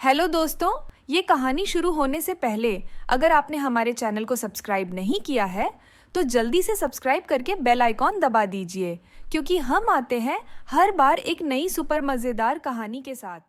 Hello दोस्तों, ये कहानी शुरू होने से पहले अगर आपने हमारे चैनल को सब्सक्राइब नहीं किया है तो जल्दी से सब्सक्राइब करके बेल आइकॉन दबा दीजिए, क्योंकि हम आते हैं हर बार एक नई सुपर मज़ेदार कहानी के साथ।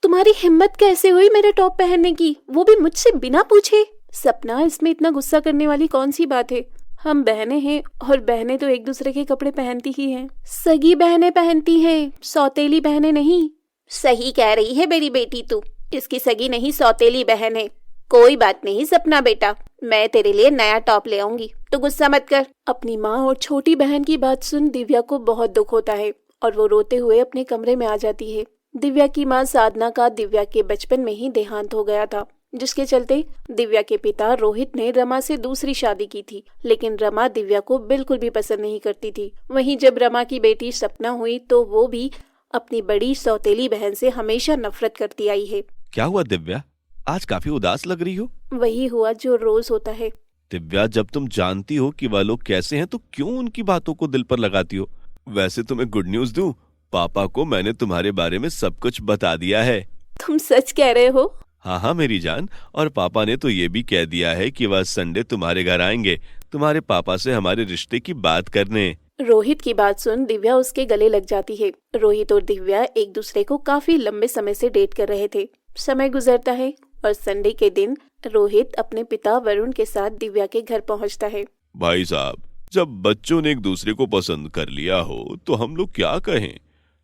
तुम्हारी हिम्मत कैसे हुई मेरा टॉप पहनने की, वो भी मुझसे बिना पूछे? सपना, इसमें इतना गुस्सा करने वाली कौन सी बात है? हम बहनें हैं और बहनें तो एक दूसरे के कपड़े पहनती ही हैं। सगी बहनें पहनती हैं, सौतेली बहनें नहीं। सही कह रही है मेरी बेटी, तू इसकी सगी नहीं सौतेली बहन है। कोई बात नहीं सपना बेटा, मैं तेरे लिए नया टॉप ले आऊंगी, तो गुस्सा मत कर। अपनी माँ और छोटी बहन की बात सुन दिव्या को बहुत दुख होता है और वो रोते हुए अपने कमरे में आ जाती है। दिव्या की माँ साधना का दिव्या के बचपन में ही देहांत हो गया था, जिसके चलते दिव्या के पिता रोहित ने रमा से दूसरी शादी की थी, लेकिन रमा दिव्या को बिल्कुल भी पसंद नहीं करती थी। वहीं जब रमा की बेटी सपना हुई तो वो भी अपनी बड़ी सौतेली बहन से हमेशा नफरत करती आई है। क्या हुआ दिव्या, आज काफी उदास लग रही हो? वही हुआ जो रोज होता है। दिव्या, जब तुम जानती हो कि वह लोग कैसे हैं तो क्यों उनकी बातों को दिल पर लगाती हो? वैसे तुम्हें गुड न्यूज दूं, पापा को मैंने तुम्हारे बारे में सब कुछ बता दिया है। तुम सच कह रहे हो? हाँ मेरी जान, और पापा ने तो ये भी कह दिया है कि वह संडे तुम्हारे घर आएंगे तुम्हारे पापा से हमारे रिश्ते की बात करने। रोहित की बात सुन दिव्या उसके गले लग जाती है। रोहित और दिव्या एक दूसरे को काफी लंबे समय से डेट कर रहे थे। समय गुजरता है और संडे के दिन रोहित अपने पिता वरुण के साथ दिव्या के घर पहुंचता है। भाई साहब, जब बच्चों ने एक दूसरे को पसंद कर लिया हो तो हम लोग क्या कहें?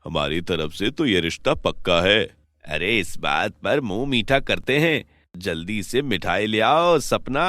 हमारी तरफ से तो ये रिश्ता पक्का है। अरे इस बात पर मुंह मीठा करते हैं, जल्दी से मिठाई ले आओ सपना।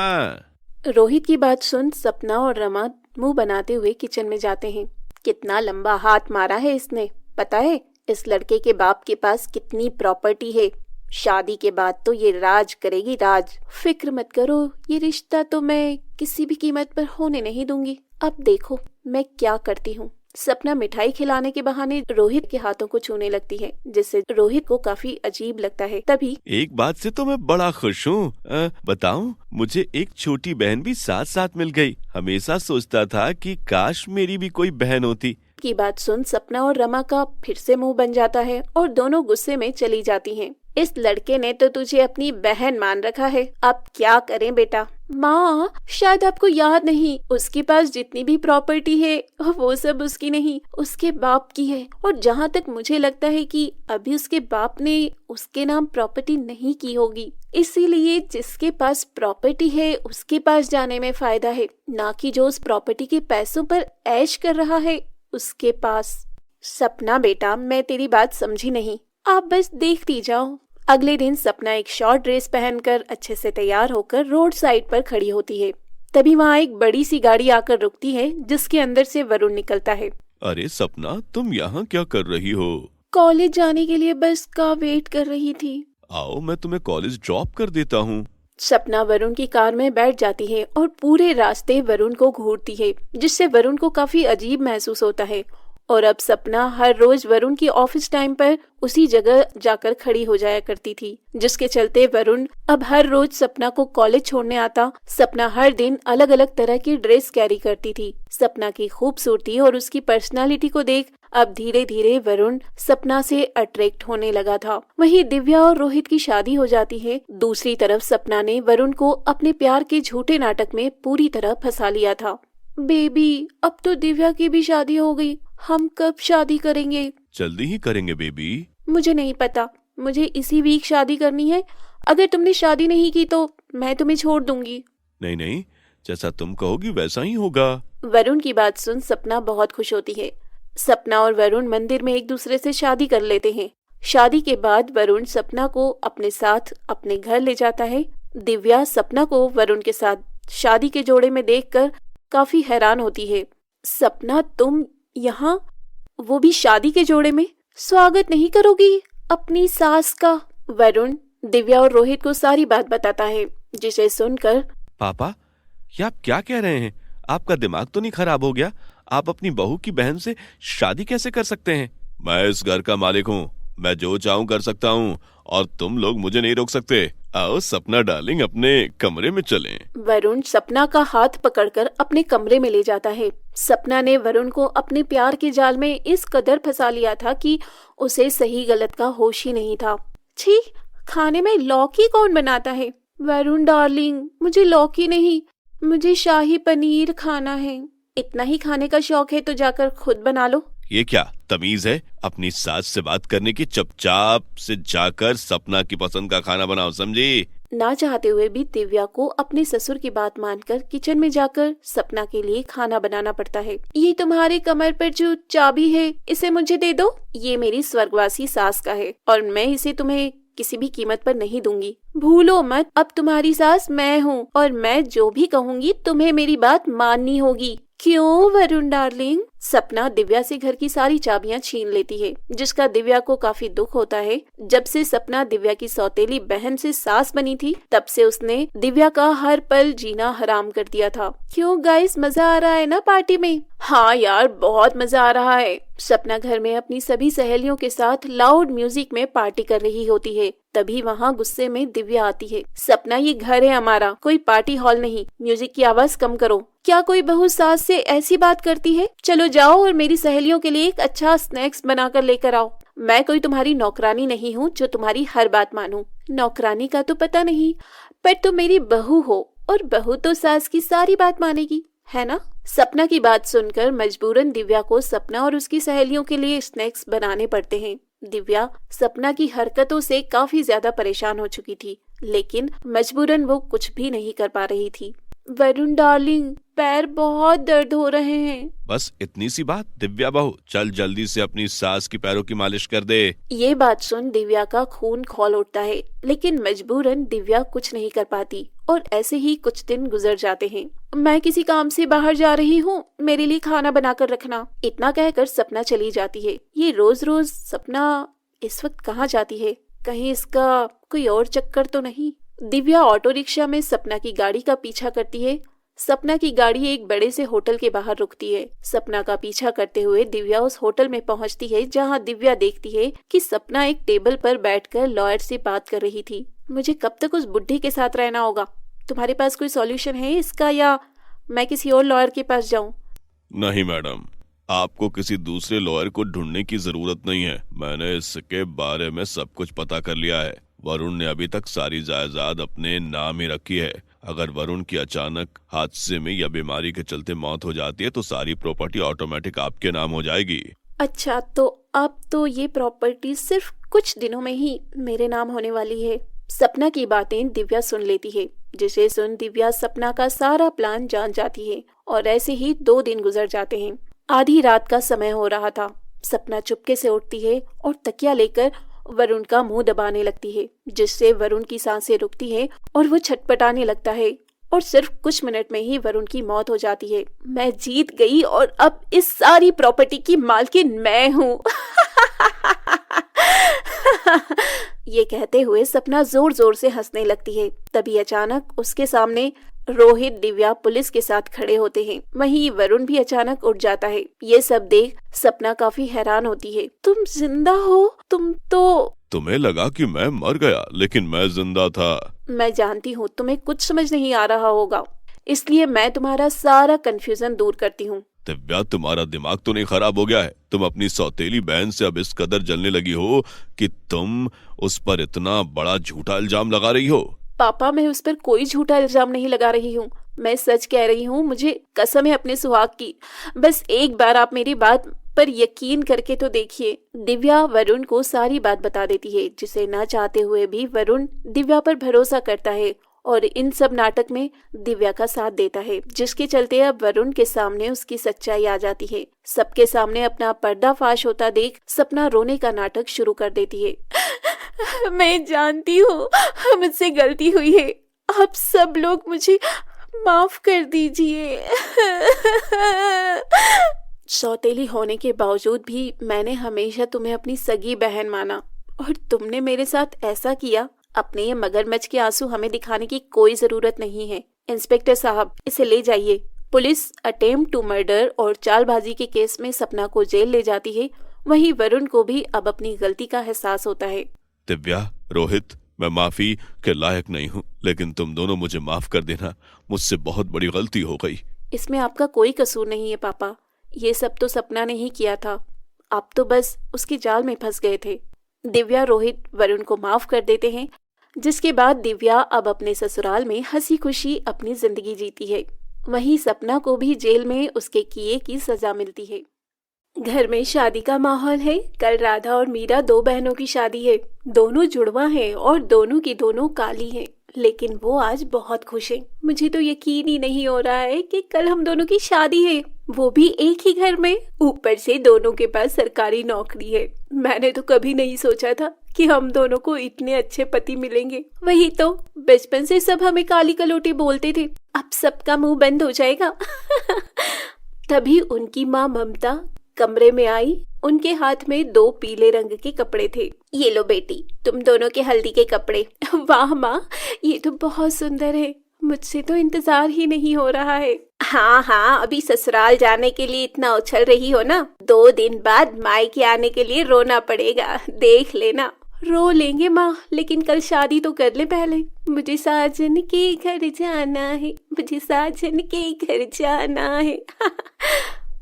रोहित की बात सुन सपना और रमा मुंह बनाते हुए किचन में जाते हैं। कितना लंबा हाथ मारा है इसने, पता है इस लड़के के बाप के पास कितनी प्रॉपर्टी है। शादी के बाद तो ये राज करेगी, राज। फिक्र मत करो, ये रिश्ता तो मैं किसी भी कीमत पर होने नहीं दूंगी। अब देखो मैं क्या करती हूँ। सपना मिठाई खिलाने के बहाने रोहित के हाथों को छूने लगती है, जिससे रोहित को काफी अजीब लगता है। तभी एक बात से तो मैं बड़ा खुश हूँ। बताऊं, मुझे एक छोटी बहन भी साथ साथ मिल गई। हमेशा सोचता था कि काश मेरी भी कोई बहन होती। की बात सुन सपना और रमा का फिर से मुंह बन जाता है और दोनों गुस्से में चली जाती हैं। इस लड़के ने तो तुझे अपनी बहन मान रखा है, अब क्या करें बेटा? माँ, शायद आपको याद नहीं, उसके पास जितनी भी प्रॉपर्टी है वो सब उसकी नहीं, उसके बाप की है। और जहाँ तक मुझे लगता है कि अभी उसके बाप ने उसके नाम प्रॉपर्टी नहीं की होगी, इसीलिए जिसके पास प्रॉपर्टी है उसके पास जाने में फायदा है, ना कि जो उस प्रॉपर्टी के पैसों पर ऐश कर रहा है उसके पास। सपना बेटा, मैं तेरी बात समझी नहीं, आप बस देखती जाओ। अगले दिन सपना एक शॉर्ट ड्रेस पहनकर अच्छे से तैयार होकर रोड साइड पर खड़ी होती है। तभी वहाँ एक बड़ी सी गाड़ी आकर रुकती है, जिसके अंदर से वरुण निकलता है। अरे सपना, तुम यहाँ क्या कर रही हो? कॉलेज जाने के लिए बस का वेट कर रही थी। आओ मैं तुम्हें कॉलेज ड्रॉप कर देता हूँ। सपना वरुण की कार में बैठ जाती है और पूरे रास्ते वरुण को घूरती है, जिससे वरुण को काफी अजीब महसूस होता है। और अब सपना हर रोज वरुण की ऑफिस टाइम पर उसी जगह जाकर खड़ी हो जाया करती थी, जिसके चलते वरुण अब हर रोज सपना को कॉलेज छोड़ने आता। सपना हर दिन अलग अलग तरह की ड्रेस कैरी करती थी। सपना की खूबसूरती और उसकी पर्सनालिटी को देख अब धीरे धीरे वरुण सपना से अट्रैक्ट होने लगा था। वहीं दिव्या और रोहित की शादी हो जाती है। दूसरी तरफ सपना ने वरुण को अपने प्यार के झूठे नाटक में पूरी तरह फंसा लिया था। बेबी, अब तो दिव्या की भी शादी हो गई, हम कब शादी करेंगे? जल्दी ही करेंगे बेबी। मुझे नहीं पता, मुझे इसी वीक शादी करनी है। अगर तुमने शादी नहीं की तो मैं तुम्हें छोड़ दूंगी। नहीं, जैसा तुम कहोगी वैसा ही होगा। वरुण की बात सुन सपना बहुत खुश होती है। सपना और वरुण मंदिर में एक दूसरे से शादी कर लेते हैं। शादी के बाद वरुण सपना को अपने साथ अपने घर ले जाता है। दिव्या सपना को वरुण के साथ शादी के जोड़े में देखकर काफी हैरान होती है। सपना, तुम यहाँ, वो भी शादी के जोड़े में, स्वागत नहीं करोगी अपनी सास का? वरुण दिव्या और रोहित को सारी बात बताता है, जिसे सुनकर पापा, ये आप क्या कह रहे हैं? आपका दिमाग तो नहीं खराब हो गया? आप अपनी बहू की बहन से शादी कैसे कर सकते हैं? मैं इस घर का मालिक हूँ, मैं जो चाहूँ कर सकता हूँ और तुम लोग मुझे नहीं रोक सकते। आओ सपना डार्लिंग, अपने कमरे में चलें। वरुण सपना का हाथ पकड़कर अपने कमरे में ले जाता है। सपना ने वरुण को अपने प्यार के जाल में इस कदर फंसा लिया था कि उसे सही गलत का होश ही नहीं था। छी, खाने में लौकी कौन बनाता है? वरुण डार्लिंग, मुझे लौकी नहीं, मुझे शाही पनीर खाना है। इतना ही खाने का शौक है तो जाकर खुद बना लो। ये क्या तमीज है अपनी सास से बात करने की? चुपचाप से जाकर सपना की पसंद का खाना बनाओ, समझी? ना चाहते हुए भी दिव्या को अपने ससुर की बात मानकर किचन में जाकर सपना के लिए खाना बनाना पड़ता है। ये तुम्हारे कमर पर जो चाबी है, इसे मुझे दे दो। ये मेरी स्वर्गवासी सास का है और मैं इसे तुम्हें किसी भी कीमत पर नहीं दूंगी। भूलो मत, अब तुम्हारी सास मैं हूँ और मैं जो भी कहूँगी तुम्हें मेरी बात माननी होगी। क्यों वरुण डार्लिंग? सपना दिव्या से घर की सारी चाबियां छीन लेती है, जिसका दिव्या को काफी दुख होता है। जब से सपना दिव्या की सौतेली बहन से सास बनी थी, तब से उसने दिव्या का हर पल जीना हराम कर दिया था। क्यों गाइस, मजा आ रहा है ना पार्टी में? हाँ यार, बहुत मजा आ रहा है। सपना घर में अपनी सभी सहेलियों के साथ लाउड म्यूजिक में पार्टी कर रही होती है। तभी वहाँ गुस्से में दिव्या आती है। सपना, ये घर है हमारा, कोई पार्टी हॉल नहीं। म्यूजिक की आवाज कम करो। क्या कोई बहू सास से ऐसी बात करती है? चलो जाओ और मेरी सहेलियों के लिए एक अच्छा स्नैक्स बनाकर लेकर आओ। मैं कोई तुम्हारी नौकरानी नहीं हूँ जो तुम्हारी हर बात मानूं। नौकरानी का तो पता नहीं, पर तुम मेरी बहू हो और बहू तो सास की सारी बात मानेगी, है ना? सपना की बात सुनकर मजबूरन दिव्या को सपना और उसकी सहेलियों के लिए स्नैक्स बनाने पड़ते हैं। दिव्या सपना की हरकतों से काफी ज्यादा परेशान हो चुकी थी, लेकिन मजबूरन वो कुछ भी नहीं कर पा रही थी। वरुण डार्लिंग, पैर बहुत दर्द हो रहे हैं। बस इतनी सी बात? दिव्या बहू, चल जल्दी से अपनी सास की पैरों की मालिश कर दे। ये बात सुन दिव्या का खून खौल उठता है, लेकिन मजबूरन दिव्या कुछ नहीं कर पाती और ऐसे ही कुछ दिन गुजर जाते हैं। मैं किसी काम से बाहर जा रही हूँ, मेरे लिए खाना बनाकर रखना। इतना कहकर सपना चली जाती है। ये रोज रोज सपना इस वक्त कहाँ जाती है? कहीं इसका कोई और चक्कर तो नहीं? दिव्या ऑटो रिक्शा में सपना की गाड़ी का पीछा करती है। सपना की गाड़ी एक बड़े से होटल के बाहर रुकती है। सपना का पीछा करते हुए दिव्या उस होटल में पहुंचती है, जहां दिव्या देखती है कि सपना एक टेबल पर बैठकर लॉयर से बात कर रही थी। मुझे कब तक उस बुढ़ी के साथ रहना होगा? तुम्हारे पास कोई सॉल्यूशन है इसका, या मैं किसी और लॉयर के पास जाऊं? नहीं मैडम, आपको किसी दूसरे लॉयर को ढूंढने की जरूरत नहीं है। मैंने इसके बारे में सब कुछ पता कर लिया है। वरुण ने अभी तक सारी जायदाद अपने नाम ही रखी है। अगर वरुण की अचानक हादसे में या बीमारी के चलते मौत हो जाती है तो सारी प्रॉपर्टी ऑटोमेटिक आपके नाम हो जाएगी। अच्छा, तो अब तो ये प्रॉपर्टी सिर्फ कुछ दिनों में ही मेरे नाम होने वाली है। सपना की बातें दिव्या सुन लेती है, जिसे सुन दिव्या सपना का सारा प्लान जान जाती है और ऐसे ही 2 दिन गुजर जाते हैं। आधी रात का समय हो रहा था। सपना चुपके से उठती है और तकिया लेकर वरुण का मुंह दबाने लगती है, जिससे वरुण की सांसें रुकती है और वो छटपटाने लगता है और सिर्फ कुछ मिनट में ही वरुण की मौत हो जाती है। मैं जीत गई और अब इस सारी प्रॉपर्टी की मालकिन मैं हूँ। ये कहते हुए सपना जोर जोर से हंसने लगती है। तभी अचानक उसके सामने रोहित, दिव्या पुलिस के साथ खड़े होते हैं। वहीं वरुण भी अचानक उठ जाता है। ये सब देख सपना काफी हैरान होती है। तुम जिंदा हो? तुम तो... तुम्हें लगा कि मैं मर गया, लेकिन मैं जिंदा था। मैं जानती हूँ तुम्हें कुछ समझ नहीं आ रहा होगा, इसलिए मैं तुम्हारा सारा कंफ्यूजन दूर करती हूँ। दिव्या, तुम्हारा दिमाग तो नहीं खराब हो गया है? तुम अपनी सौतेली बहन से अब इस कदर जलने लगी हो कि तुम उस पर इतना बड़ा झूठा इल्जाम लगा रही हो। पापा, मैं उस पर कोई झूठा इल्जाम नहीं लगा रही हूँ। मैं सच कह रही हूँ। मुझे कसम है अपने सुहाग की। बस एक बार आप मेरी बात पर यकीन करके तो देखिए। दिव्या वरुण को सारी बात बता देती है, जिसे न चाहते हुए भी वरुण दिव्या पर भरोसा करता है और इन सब नाटक में दिव्या का साथ देता है, जिसके चलते अब वरुण के सामने उसकी सच्चाई आ जाती है। सबके सामने अपना पर्दाफाश होता देख सपना रोने का नाटक शुरू कर देती है। मैं जानती हूँ मुझसे गलती हुई है, आप सब लोग मुझे माफ कर दीजिए। सौतेली होने के बावजूद भी मैंने हमेशा तुम्हें अपनी सगी बहन माना और तुमने मेरे साथ ऐसा किया। अपने ये मगरमच्छ के आंसू हमें दिखाने की कोई जरूरत नहीं है। इंस्पेक्टर साहब, इसे ले जाइए। पुलिस अटेम्प्ट टू मर्डर और चालबाजी के केस में सपना को जेल ले जाती है। वहीं वरुण को भी अब अपनी गलती का एहसास होता है। दिव्या, रोहित, मैं माफी के लायक नहीं हूँ, लेकिन तुम दोनों मुझे माफ कर देना। मुझसे बहुत बड़ी गलती हो गई। इसमें आपका कोई कसूर नहीं है पापा। ये सब तो सपना ने ही किया था। आप तो बस उसके जाल में फंस गए थे। दिव्या, रोहित वरुण को माफ कर देते हैं जिसके बाद दिव्या अब अपने ससुराल में हंसी खुशी अपनी जिंदगी जीती है। वहीं सपना को भी जेल में उसके किए की सजा मिलती है। घर में शादी का माहौल है। कल राधा और मीरा 2 बहनों की शादी है। दोनों जुड़वा हैं और दोनों की दोनों काली हैं, लेकिन वो आज बहुत खुश हैं। मुझे तो यकीन ही नहीं हो रहा है कि कल हम दोनों की शादी है, वो भी एक ही घर में। ऊपर से दोनों के पास सरकारी नौकरी है। मैंने तो कभी नहीं सोचा था कि हम दोनों को इतने अच्छे पति मिलेंगे। वही तो, बचपन से सब हमें काली कलोटी बोलते थे, अब सबका मुंह बंद हो जाएगा। तभी उनकी माँ ममता कमरे में आई। उनके हाथ में 2 पीले रंग के कपड़े थे। ये लो बेटी, तुम दोनों के हल्दी के कपड़े। वाह माँ, ये तो बहुत सुंदर है। मुझसे तो इंतजार ही नहीं हो रहा है। हाँ हाँ, अभी ससुराल जाने के लिए इतना उछल रही हो ना, 2 दिन बाद मायके आने के लिए रोना पड़ेगा, देख लेना। रो लेंगे माँ, लेकिन कल शादी तो कर ले पहले। मुझे साजन के घर जाना है, मुझे साजन के घर जाना है।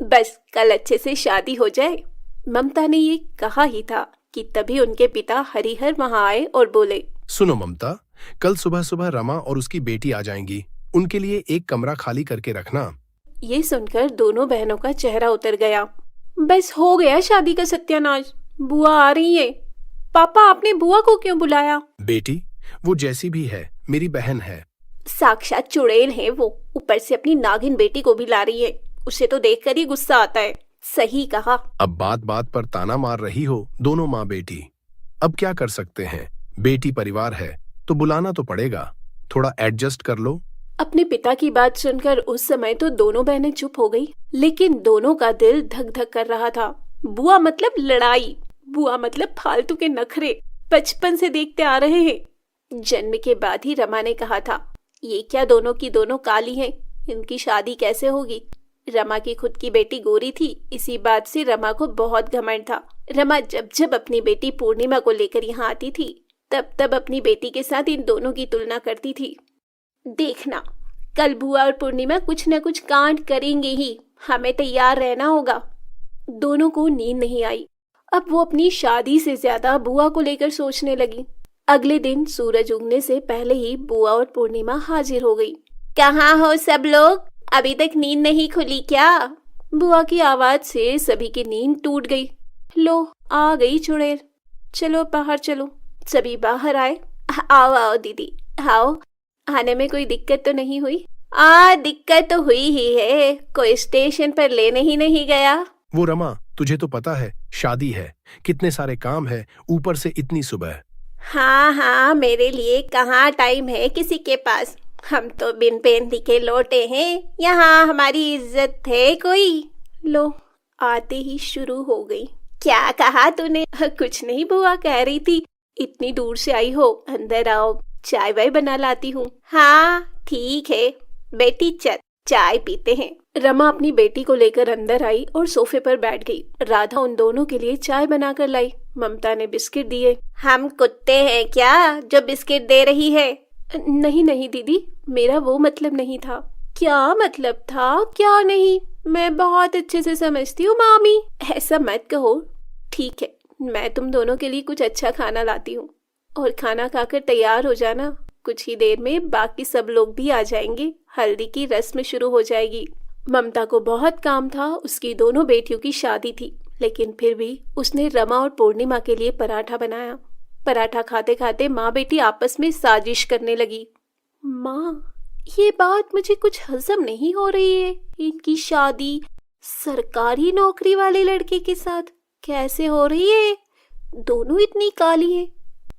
बस कल अच्छे से शादी हो जाए। ममता ने ये कहा ही था कि तभी उनके पिता हरिहर वहां आए और बोले, सुनो ममता, कल सुबह सुबह रमा और उसकी बेटी आ जाएंगी। उनके लिए एक कमरा खाली करके रखना। ये सुनकर दोनों बहनों का चेहरा उतर गया। बस हो गया शादी का सत्यानाश। बुआ आ रही है। पापा, आपने बुआ को क्यों बुलाया? बेटी, वो जैसी भी है मेरी बहन है। साक्षात चुड़ैल है वो, ऊपर से अपनी नागिन बेटी को भी ला रही है। उसे तो देखकर ही गुस्सा आता है। सही कहा। अब बात बात पर ताना मार रही हो दोनों माँ बेटी। अब क्या कर सकते हैं, बेटी परिवार है तो बुलाना तो पड़ेगा। थोड़ा एडजस्ट कर लो। अपने पिता की बात सुनकर उस समय तो दोनों बहनें चुप हो गई, लेकिन दोनों का दिल धक धक कर रहा था। बुआ मतलब लड़ाई, बुआ मतलब फालतू के नखरे, बचपन से देखते आ रहे हैं। जन्म के बाद ही रमा ने कहा था, ये क्या दोनों की दोनों काली हैं, इनकी शादी कैसे होगी। रमा की खुद की बेटी गोरी थी, इसी बात से रमा को बहुत घमंड था। रमा जब जब अपनी बेटी पूर्णिमा को लेकर यहाँ आती थी, तब तब अपनी बेटी के साथ इन दोनों की तुलना करती थी। देखना, कल बुआ और पूर्णिमा कुछ न कुछ कांड करेंगे ही, हमें तैयार रहना होगा। दोनों को नींद नहीं आई। अब वो अपनी शादी से ज्यादा बुआ को लेकर सोचने लगी। अगले दिन सूरज उगने से पहले ही बुआ और पूर्णिमा हाजिर हो गई। कहाँ हो सब लोग, अभी तक नींद नहीं खुली क्या? बुआ की आवाज से सभी की नींद टूट गई। लो, आ गई चुड़ैल, चलो बाहर चलो। सभी बाहर आए। आओ आओ दीदी, आओ। आने में कोई दिक्कत तो नहीं हुई? दिक्कत तो हुई ही है, कोई स्टेशन पर लेने ही नहीं गया। वो रमा, तुझे तो पता है शादी है, कितने सारे काम है, ऊपर से इतनी सुबह। हाँ हाँ, मेरे लिए कहाँ टाइम है किसी के पास। हम तो बिन पेंदी के लौटे हैं, यहाँ हमारी इज्जत है कोई। लो, आते ही शुरू हो गई। क्या कहा तूने? कुछ नहीं बुआ, कह रही थी इतनी दूर से आई हो, अंदर आओ, चाय वाय बना लाती हूँ। हाँ ठीक है बेटी, चल चाय पीते हैं। रमा अपनी बेटी को लेकर अंदर आई और सोफे पर बैठ गई। राधा उन दोनों के लिए चाय बनाकर लाई। ममता ने बिस्किट दिए। हम कुत्ते हैं क्या जो बिस्किट दे रही है? नहीं नहीं दीदी, मेरा वो मतलब नहीं था। क्या मतलब था, क्या नहीं? मैं बहुत अच्छे से समझती हूँ मामी, ऐसा मत कहो। ठीक है, मैं तुम दोनों के लिए कुछ अच्छा खाना लाती हूँ, और खाना खाकर तैयार हो जाना। कुछ ही देर में बाकी सब लोग भी आ जाएंगे, हल्दी की रस्म शुरू हो जाएगी। ममता को बहुत काम था, उसकी दोनों बेटियों की शादी थी, लेकिन फिर भी उसने रमा और पूर्णिमा के लिए पराठा बनाया। पराठा खाते खाते माँ बेटी आपस में साजिश करने लगी। माँ, ये बात मुझे कुछ हजम नहीं हो रही है। इनकी शादी सरकारी नौकरी वाले लड़के के साथ कैसे हो रही है? दोनों इतनी काली हैं,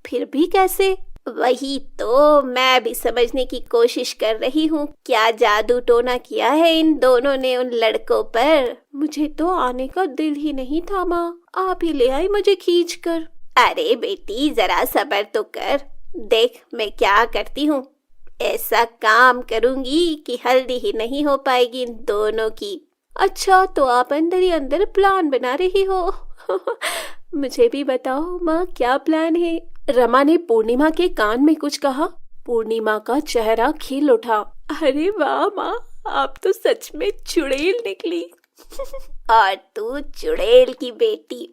फिर भी कैसे? वही तो मैं भी समझने की कोशिश कर रही हूँ। क्या जादू टोना किया है इन दोनों ने उन लड़कों पर? मुझे तो आने का दिल ही नहीं था माँ, आप ही ले आई मुझे खींच कर। अरे बेटी, जरा सब्र तो कर, देख मैं क्या करती हूँ। ऐसा काम करूंगी कि हल्दी ही नहीं हो पाएगी इन दोनों की। अच्छा, तो आप अंदर ही अंदर प्लान बना रही हो। मुझे भी बताओ माँ, क्या प्लान है? रमा ने पूर्णिमा के कान में कुछ कहा। पूर्णिमा का चेहरा खिल उठा। अरे वाह माँ, आप तो सच में चुड़ैल निकली। और तू चुड़ैल की बेटी।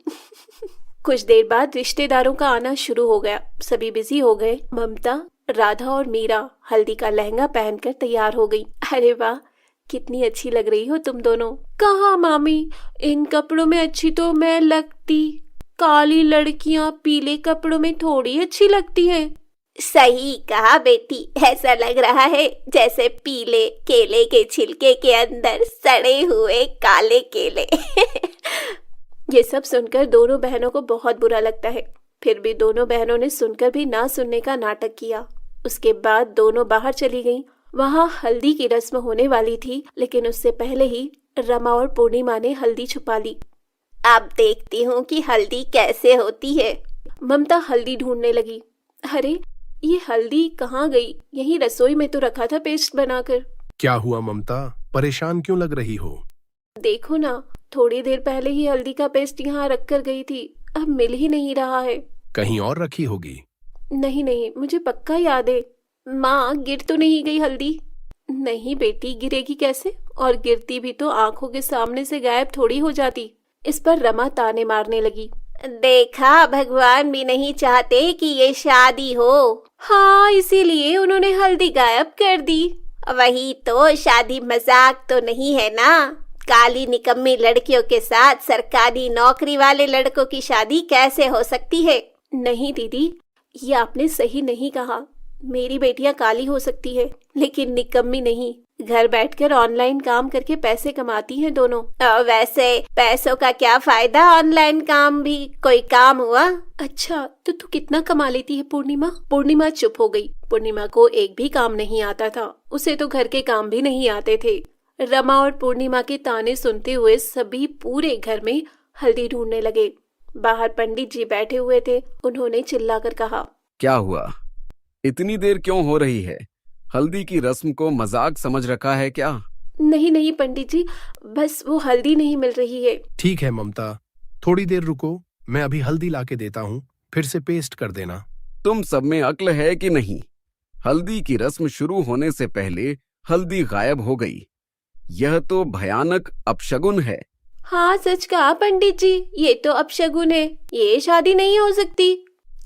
कुछ देर बाद रिश्तेदारों का आना शुरू हो गया। सभी बिजी हो गए। ममता, राधा और मीरा हल्दी का लहंगा पहनकर तैयार हो गई। अरे वाह, कितनी अच्छी लग रही हो तुम दोनों। कहाँ मामी, इन कपड़ों में अच्छी तो मैं लगती। काली लड़कियां पीले कपड़ों में थोड़ी अच्छी लगती हैं। सही कहा बेटी, ऐसा लग रहा है जैसे पीले केले के छिलके के अंदर सड़े हुए काले केले। ये सब सुनकर दोनों बहनों को बहुत बुरा लगता है। फिर भी दोनों बहनों ने सुनकर भी ना सुनने का नाटक किया। उसके बाद दोनों बाहर चली गईं। वहाँ हल्दी की रस्म होने वाली थी, लेकिन उससे पहले ही रमा और पूर्णिमा ने हल्दी छुपा ली। अब देखती हूँ कि हल्दी कैसे होती है। ममता हल्दी ढूंढने लगी। अरे, ये हल्दी कहाँ गई? यहीं रसोई में तो रखा था पेस्ट बनाकर। क्या हुआ ममता, परेशान क्यों लग रही हो? देखो ना, थोड़ी देर पहले ही हल्दी का पेस्ट यहाँ रख कर गई थी, अब मिल ही नहीं रहा है। कहीं और रखी होगी। नहीं, मुझे पक्का याद है। माँ, गिर तो नहीं गई हल्दी? नहीं बेटी, गिरेगी कैसे? और गिरती भी तो आंखों के सामने से गायब थोड़ी हो जाती। इस पर रमा ताने मारने लगी। देखा, भगवान भी नहीं चाहते कि ये शादी हो। हाँ, इसीलिए उन्होंने हल्दी गायब कर दी। वही तो, शादी मजाक तो नहीं है ना। काली निकम्मी लड़कियों के साथ सरकारी नौकरी वाले लड़कों की शादी कैसे हो सकती है? नहीं दीदी, ये आपने सही नहीं कहा। मेरी बेटियां काली हो सकती है, लेकिन निकम्मी नहीं। घर बैठकर ऑनलाइन काम करके पैसे कमाती हैं दोनों। वैसे पैसों का क्या फायदा? ऑनलाइन काम भी कोई काम हुआ? अच्छा, तो तू कितना कमा लेती है पूर्णिमा? पूर्णिमा चुप हो गई। पूर्णिमा को एक भी काम नहीं आता था। उसे तो घर के काम भी नहीं आते थे। रमा और पूर्णिमा के ताने सुनते हुए सभी पूरे घर में हल्दी ढूंढने लगे। बाहर पंडित जी बैठे हुए थे। उन्होंने चिल्लाकर कहा, क्या हुआ? इतनी देर क्यों हो रही है? हल्दी की रस्म को मजाक समझ रखा है क्या? नहीं पंडित जी, बस वो हल्दी नहीं मिल रही है। ठीक है ममता, थोड़ी देर रुको, मैं अभी हल्दी लाके देता हूँ, फिर से पेस्ट कर देना। तुम सब में अक्ल है कि नहीं? हल्दी की रस्म शुरू होने से पहले हल्दी गायब हो गई। यह तो भयानक अपशगुन है। हाँ, सच कहा पंडित जी, ये तो अपशगुन है। ये शादी नहीं हो सकती।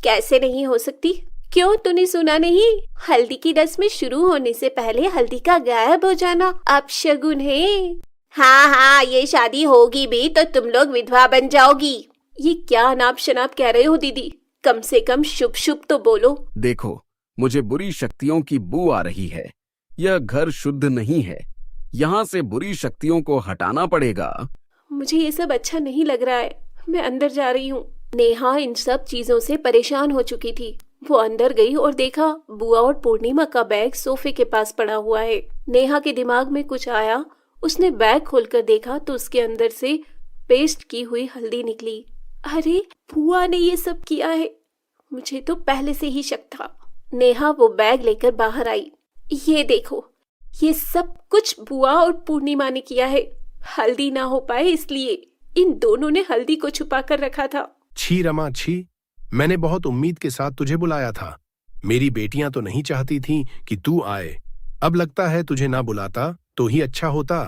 कैसे नहीं हो सकती? क्यों, तूने सुना नहीं? हल्दी की रस्म शुरू होने से पहले हल्दी का गायब हो जाना अपशगुन है। हाँ, ये शादी होगी भी तो तुम लोग विधवा बन जाओगी। ये क्या अनाप शनाप कह रहे हो दीदी? कम से कम शुभ शुभ तो बोलो। देखो, मुझे बुरी शक्तियों की बू आ रही है। यह घर शुद्ध नहीं है। यहाँ से बुरी शक्तियों को हटाना पड़ेगा। मुझे ये सब अच्छा नहीं लग रहा है। मैं अंदर जा रही हूँ। नेहा इन सब चीजों से परेशान हो चुकी थी। वो अंदर गई और देखा बुआ और पूर्णिमा का बैग सोफे के पास पड़ा हुआ है। नेहा के दिमाग में कुछ आया। उसने बैग खोलकर देखा तो उसके अंदर से पेस्ट की हुई हल्दी निकली। अरे, बुआ ने ये सब किया है। मुझे तो पहले से ही शक था। नेहा वो बैग लेकर बाहर आई। ये देखो, ये सब कुछ बुआ और पूर्णिमा ने किया है। हल्दी ना हो पाए इसलिए इन दोनों ने हल्दी को छुपा कर रखा था। छी रमा छी, मैंने बहुत उम्मीद के साथ तुझे बुलाया था। मेरी बेटियां तो नहीं चाहती थीं कि तू आए। अब लगता है तुझे ना बुलाता तो ही अच्छा होता।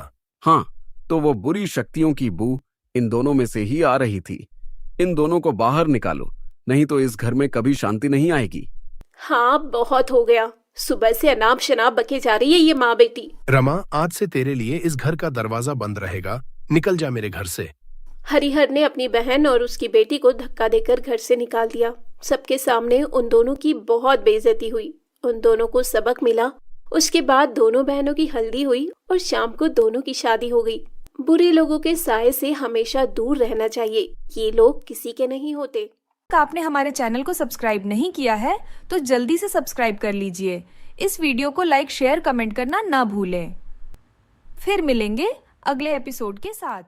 हाँ, तो वो बुरी शक्तियों की बू इन दोनों में से ही आ रही थी। इन दोनों को बाहर निकालो, नहीं तो इस घर में कभी शांति नहीं आएगी। हाँ, बहुत हो गया। सुबह से अनाप शनाप बके जा रही है ये माँ बेटी। रमा, आज से तेरे लिए इस घर का दरवाजा बंद रहेगा। निकल जा मेरे घर से। हरिहर ने अपनी बहन और उसकी बेटी को धक्का देकर घर से निकाल दिया। सबके सामने उन दोनों की बहुत बेइज्जती हुई। उन दोनों को सबक मिला। उसके बाद दोनों बहनों की हल्दी हुई और शाम को दोनों की शादी हो गई। बुरे लोगों के साये से हमेशा दूर रहना चाहिए। ये लोग किसी के नहीं होते। आपने हमारे चैनल को सब्सक्राइब नहीं किया है तो जल्दी से सब्सक्राइब कर लीजिए। इस वीडियो को लाइक, शेयर, कमेंट करना ना भूलें। फिर मिलेंगे अगले एपिसोड के साथ।